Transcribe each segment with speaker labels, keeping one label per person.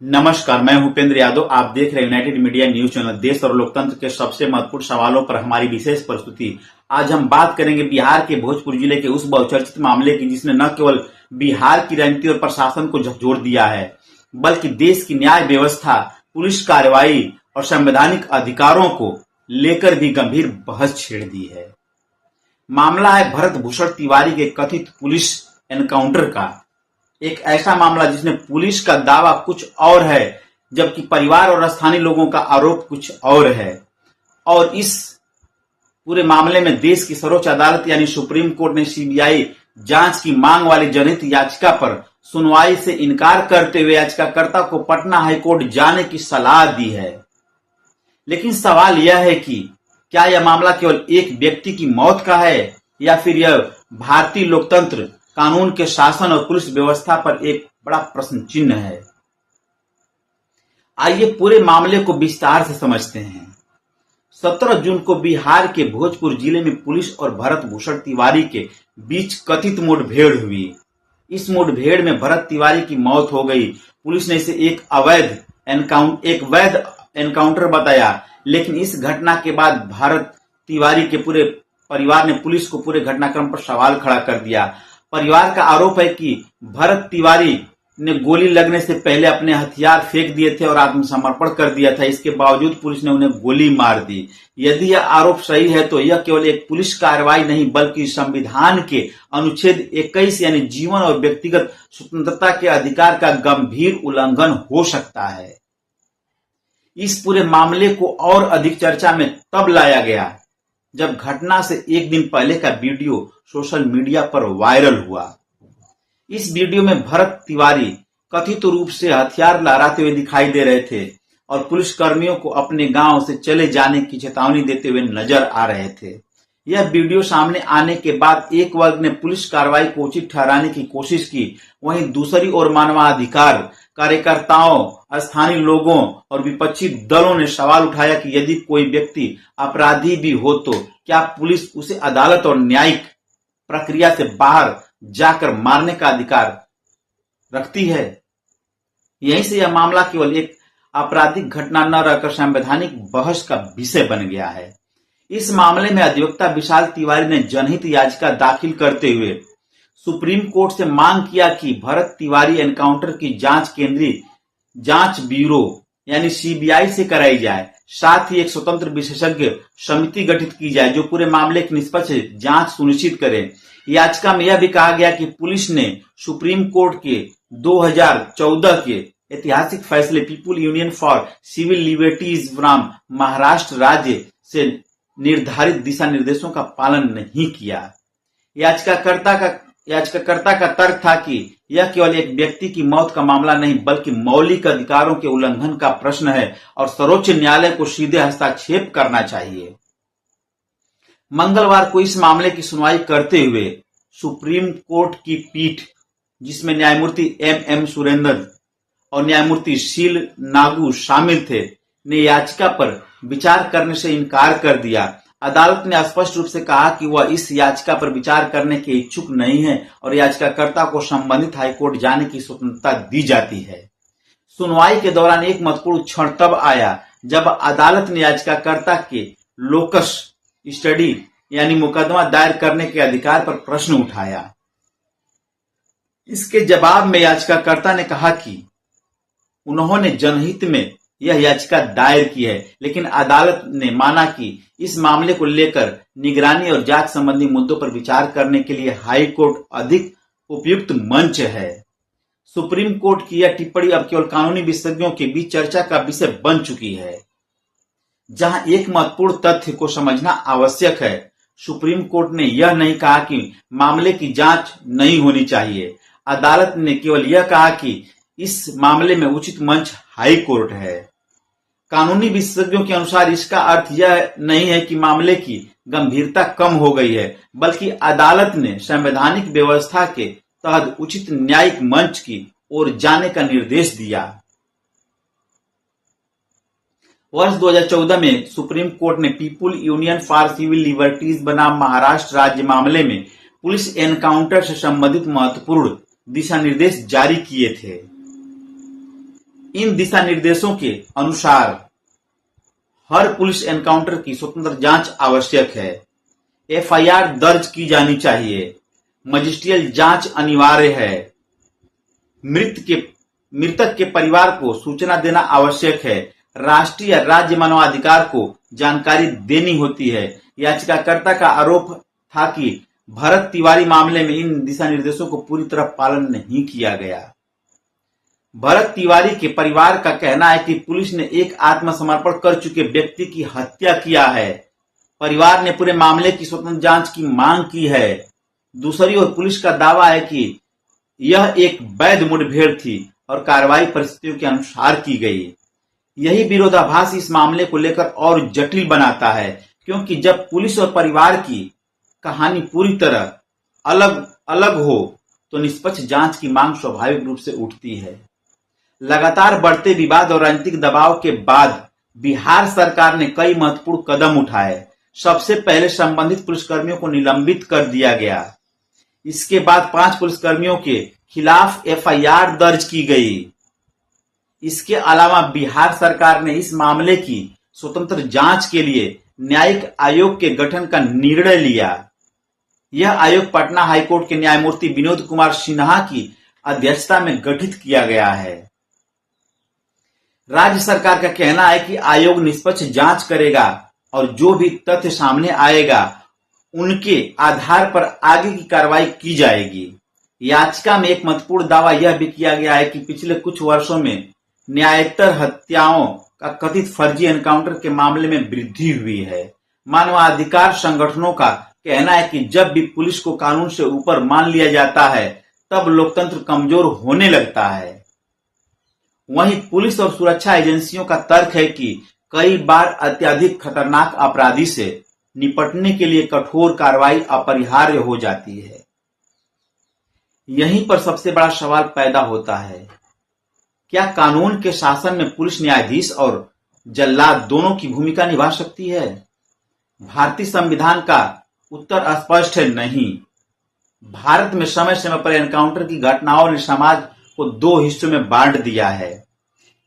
Speaker 1: नमस्कार, मैं भूपेंद्र यादव। आप देख रहे हैं यूनाइटेड मीडिया न्यूज चैनल। देश और लोकतंत्र के सबसे महत्वपूर्ण सवालों पर हमारी विशेष प्रस्तुति। आज हम बात करेंगे बिहार के भोजपुर जिले के उस बहुचर्चित मामले की जिसने न केवल बिहार की राजनीति और प्रशासन को झकझोर दिया है, बल्कि देश की न्याय व्यवस्था, पुलिस कार्रवाई और संवैधानिक अधिकारों को लेकर भी गंभीर बहस छेड़ दी है। मामला है भरत भूषण तिवारी के कथित पुलिस एनकाउंटर का। एक ऐसा मामला जिसमें पुलिस का दावा कुछ और है, जबकि परिवार और स्थानीय लोगों का आरोप कुछ और है। और इस पूरे मामले में देश की सर्वोच्च अदालत यानी सुप्रीम कोर्ट ने सीबीआई जांच की मांग वाली जनहित याचिका पर सुनवाई से इनकार करते हुए याचिकाकर्ता को पटना हाईकोर्ट जाने की सलाह दी है। लेकिन सवाल यह है कि क्या यह मामला केवल एक व्यक्ति की मौत का है या फिर यह भारतीय लोकतंत्र, कानून के शासन और पुलिस व्यवस्था पर एक बड़ा प्रश्न चिन्ह है। आइए पूरे मामले को विस्तार से समझते हैं। 17 जून को बिहार के भोजपुर जिले में पुलिस और भरत भूषण तिवारी के बीच कथित मुठभेड़ हुई। इस मुठभेड़ में भरत तिवारी की मौत हो गई। पुलिस ने इसे एक वैध एनकाउंटर बताया, लेकिन इस घटना के बाद भरत तिवारी के पूरे परिवार ने पुलिस को पूरे घटनाक्रम पर सवाल खड़ा कर दिया। परिवार का आरोप है कि भरत तिवारी ने गोली लगने से पहले अपने हथियार फेंक दिए थे और आत्मसमर्पण कर दिया था। इसके बावजूद पुलिस ने उन्हें गोली मार दी। यदि यह आरोप सही है तो यह केवल एक पुलिस कार्रवाई नहीं, बल्कि संविधान के अनुच्छेद 21 यानी जीवन और व्यक्तिगत स्वतंत्रता के अधिकार का गंभीर उल्लंघन हो सकता है। इस पूरे मामले को और अधिक चर्चा में तब लाया गया जब घटना से एक दिन पहले का वीडियो सोशल मीडिया पर वायरल हुआ। इस वीडियो में भरत तिवारी कथित रूप से हथियार लहराते हुए दिखाई दे रहे थे और पुलिस कर्मियों को अपने गांव से चले जाने की चेतावनी देते हुए नजर आ रहे थे। यह वीडियो सामने आने के बाद एक वर्ग ने पुलिस कार्रवाई को उचित ठहराने की कोशिश की, वहीं दूसरी ओर मानवाधिकार कार्यकर्ताओं, स्थानीय लोगों और विपक्षी दलों ने सवाल उठाया कि यदि कोई व्यक्ति अपराधी भी हो तो क्या पुलिस उसे अदालत और न्यायिक प्रक्रिया से बाहर जाकर मारने का अधिकार रखती है। यहीं से यह मामला केवल एक आपराधिक घटना न रहकर संवैधानिक बहस का विषय बन गया है। इस मामले में अधिवक्ता विशाल तिवारी ने जनहित याचिका दाखिल करते हुए सुप्रीम कोर्ट से मांग किया कि भरत तिवारी एनकाउंटर की जांच केंद्रीय जांच ब्यूरो यानी सीबीआई से कराई जाए। साथ ही एक स्वतंत्र विशेषज्ञ समिति गठित की जाए जो पूरे मामले की निष्पक्ष जांच सुनिश्चित करे। याचिका में यह भी कहा गया कि पुलिस ने सुप्रीम कोर्ट के 2014 के ऐतिहासिक फैसले people union for civil liberties from Maharashtra राज्य से निर्धारित दिशा निर्देशों का पालन नहीं किया। याचिकाकर्ता का तर्क था कि यह केवल एक व्यक्ति की मौत का मामला नहीं, बल्कि मौलिक अधिकारों के उल्लंघन का प्रश्न है और सर्वोच्च न्यायालय को सीधे हस्तक्षेप करना चाहिए। मंगलवार को इस मामले की सुनवाई करते हुए सुप्रीम कोर्ट की पीठ, जिसमें न्यायमूर्ति MM सुरेंद्र और न्यायमूर्ति शील नागू शामिल थे, ने याचिका पर विचार करने से इनकार कर दिया। अदालत ने स्पष्ट रूप से कहा कि वह इस याचिका पर विचार करने के इच्छुक नहीं है और याचिकाकर्ता को संबंधित हाईकोर्ट जाने की स्वतंत्रता दी जाती है। सुनवाई के दौरान एक महत्वपूर्ण क्षण तब आया जब अदालत ने याचिकाकर्ता के लोकस स्टडी यानी मुकदमा दायर करने के अधिकार पर प्रश्न उठाया। इसके जवाब में याचिकाकर्ता ने कहा कि उन्होंने जनहित में यह याचिका दायर की है, लेकिन अदालत ने माना कि इस मामले को लेकर निगरानी और जांच संबंधी मुद्दों पर विचार करने के लिए हाई कोर्ट अधिक उपयुक्त मंच है। सुप्रीम कोर्ट की यह टिप्पणी अब केवल कानूनी विशेषज्ञों के बीच चर्चा का विषय बन चुकी है, जहां एक महत्वपूर्ण तथ्य को समझना आवश्यक है। सुप्रीम कोर्ट ने यह नहीं कहा कि मामले की जांच नहीं होनी चाहिए। अदालत ने केवल यह कहा कि इस मामले में उचित मंच हाई कोर्ट है। कानूनी विशेषज्ञों के अनुसार इसका अर्थ यह नहीं है कि मामले की गंभीरता कम हो गई है, बल्कि अदालत ने संवैधानिक व्यवस्था के तहत उचित न्यायिक मंच की ओर जाने का निर्देश दिया। वर्ष 2014 में सुप्रीम कोर्ट ने people union for civil liberties बनाम महाराष्ट्र राज्य मामले में पुलिस एनकाउंटर से संबंधित महत्वपूर्ण दिशा निर्देश जारी किए थे। इन दिशा निर्देशों के अनुसार हर पुलिस एनकाउंटर की स्वतंत्र जांच आवश्यक है। एफआईआर दर्ज की जानी चाहिए। मजिस्ट्रियल जांच अनिवार्य है। मृतक के परिवार को सूचना देना आवश्यक है। राष्ट्रीय या राज्य मानवाधिकार को जानकारी देनी होती है। याचिकाकर्ता का आरोप था कि भरत तिवारी मामले में इन दिशा निर्देशों को पूरी तरह पालन नहीं किया गया। भरत तिवारी के परिवार का कहना है कि पुलिस ने एक आत्मसमर्पण कर चुके व्यक्ति की हत्या किया है। परिवार ने पूरे मामले की स्वतंत्र जांच की मांग की है। दूसरी ओर पुलिस का दावा है कि यह एक वैध मुठभेड़ थी और कार्रवाई परिस्थितियों के अनुसार की गई। यही विरोधाभास इस मामले को लेकर और जटिल बनाता है, क्योंकि जब पुलिस और परिवार की कहानी पूरी तरह अलग अलग हो तो निष्पक्ष जांच की मांग स्वाभाविक रूप से उठती है। लगातार बढ़ते विवाद और राजनीतिक दबाव के बाद बिहार सरकार ने कई महत्वपूर्ण कदम उठाए। सबसे पहले संबंधित पुलिसकर्मियों को निलंबित कर दिया गया। इसके बाद 5 पुलिसकर्मियों के खिलाफ एफआईआर दर्ज की गई। इसके अलावा बिहार सरकार ने इस मामले की स्वतंत्र जांच के लिए न्यायिक आयोग के गठन का निर्णय लिया। यह आयोग पटना हाईकोर्ट के न्यायमूर्ति विनोद कुमार सिन्हा की अध्यक्षता में गठित किया गया है। राज्य सरकार का कहना है कि आयोग निष्पक्ष जांच करेगा और जो भी तथ्य सामने आएगा उनके आधार पर आगे की कार्रवाई की जाएगी। याचिका में एक महत्वपूर्ण दावा यह भी किया गया है कि पिछले कुछ वर्षों में न्यायोत्तर हत्याओं का कथित फर्जी एनकाउंटर के मामले में वृद्धि हुई है। मानवाधिकार संगठनों का कहना है कि जब भी पुलिस को कानून से ऊपर मान लिया जाता है तब लोकतंत्र कमजोर होने लगता है। वहीं पुलिस और सुरक्षा एजेंसियों का तर्क है कि कई बार अत्यधिक खतरनाक अपराधी से निपटने के लिए कठोर कार्रवाई अपरिहार्य हो जाती है। यहीं पर सबसे बड़ा सवाल पैदा होता है, क्या कानून के शासन में पुलिस न्यायाधीश और जल्लाद दोनों की भूमिका निभा सकती है? भारतीय संविधान का उत्तर स्पष्ट है, नहीं। भारत में समय समय पर एनकाउंटर की घटनाओं ने समाज को 2 हिस्सों में बांट दिया है।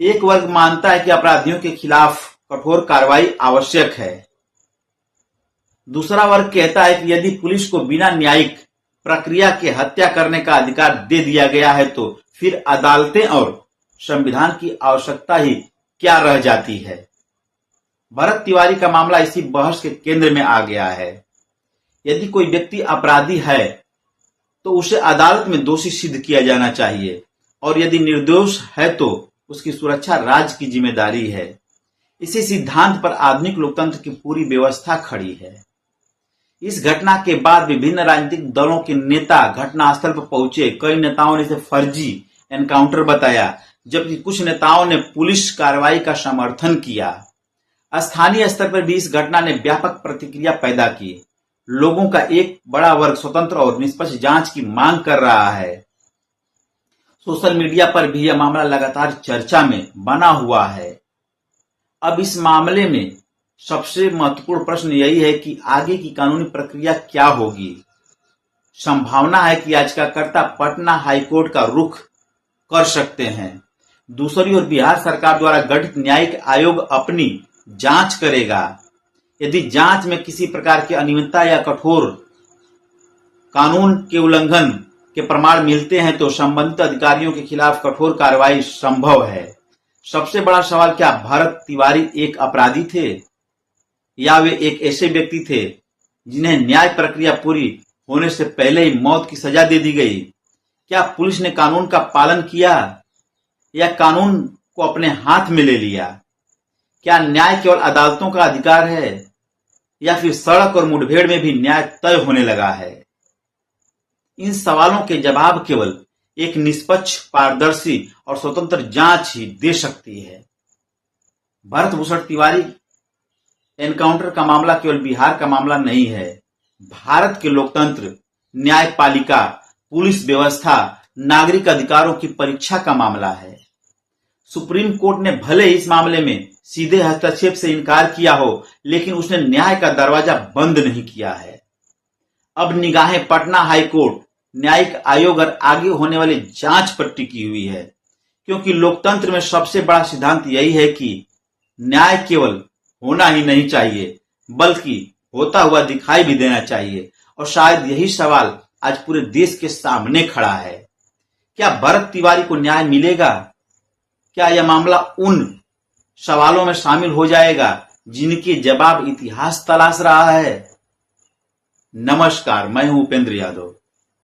Speaker 1: एक वर्ग मानता है कि अपराधियों के खिलाफ कठोर कार्रवाई आवश्यक है। दूसरा वर्ग कहता है कि यदि पुलिस को बिना न्यायिक प्रक्रिया के हत्या करने का अधिकार दे दिया गया है तो फिर अदालतें और संविधान की आवश्यकता ही क्या रह जाती है। भरत तिवारी का मामला इसी बहस के केंद्र में आ गया है। यदि कोई व्यक्ति अपराधी है तो उसे अदालत में दोषी सिद्ध किया जाना चाहिए और यदि निर्दोष है तो उसकी सुरक्षा राज्य की जिम्मेदारी है। इसी सिद्धांत पर आधुनिक लोकतंत्र की पूरी व्यवस्था खड़ी है। इस घटना के बाद विभिन्न राजनीतिक दलों के नेता घटनास्थल पर पहुंचे। कई नेताओं ने इसे फर्जी एनकाउंटर बताया, जबकि कुछ नेताओं ने पुलिस कार्रवाई का समर्थन किया। स्थानीय स्तर पर भी इस घटना ने व्यापक प्रतिक्रिया पैदा की। लोगों का एक बड़ा वर्ग स्वतंत्र और निष्पक्ष जांच की मांग कर रहा है। सोशल मीडिया पर भी यह मामला लगातार चर्चा में बना हुआ है। अब इस मामले में सबसे महत्वपूर्ण प्रश्न यही है कि आगे की कानूनी प्रक्रिया क्या होगी। संभावना है कि याचिकाकर्ता पटना हाईकोर्ट का रुख कर सकते हैं। दूसरी ओर बिहार सरकार द्वारा गठित न्यायिक आयोग अपनी जांच करेगा। यदि जांच में किसी प्रकार की अनियमितता या कठोर कानून के उल्लंघन के प्रमाण मिलते हैं तो संबंधित अधिकारियों के खिलाफ कठोर कार्रवाई संभव है। सबसे बड़ा सवाल, क्या भरत तिवारी एक अपराधी थे या वे एक ऐसे व्यक्ति थे जिन्हें न्याय प्रक्रिया पूरी होने से पहले ही मौत की सजा दे दी गई? क्या पुलिस ने कानून का पालन किया या कानून को अपने हाथ में ले लिया? क्या न्याय केवल अदालतों का अधिकार है या फिर सड़क और मुठभेड़ में भी न्याय तय होने लगा है? इन सवालों के जवाब केवल एक निष्पक्ष, पारदर्शी और स्वतंत्र जांच ही दे सकती है। भरत भूषण तिवारी एनकाउंटर का मामला केवल बिहार का मामला नहीं है। भारत के लोकतंत्र, न्यायपालिका, पुलिस व्यवस्था, नागरिक अधिकारों की परीक्षा का मामला है। सुप्रीम कोर्ट ने भले इस मामले में सीधे हस्तक्षेप से इनकार किया हो, लेकिन उसने न्याय का दरवाजा बंद नहीं किया है। अब निगाहें पटना हाईकोर्ट न्यायिक आयोग और आगे होने वाली जांच पर टिकी हुई है। क्योंकि लोकतंत्र में सबसे बड़ा सिद्धांत यही है कि न्याय केवल होना ही नहीं चाहिए बल्कि होता हुआ दिखाई भी देना चाहिए। और शायद यही सवाल आज पूरे देश के सामने खड़ा है। क्या भरत तिवारी को न्याय मिलेगा? क्या यह मामला उन सवालों में शामिल हो जाएगा जिनके जवाब इतिहास तलाश रहा है? नमस्कार, मैं हूं उपेंद्र यादव।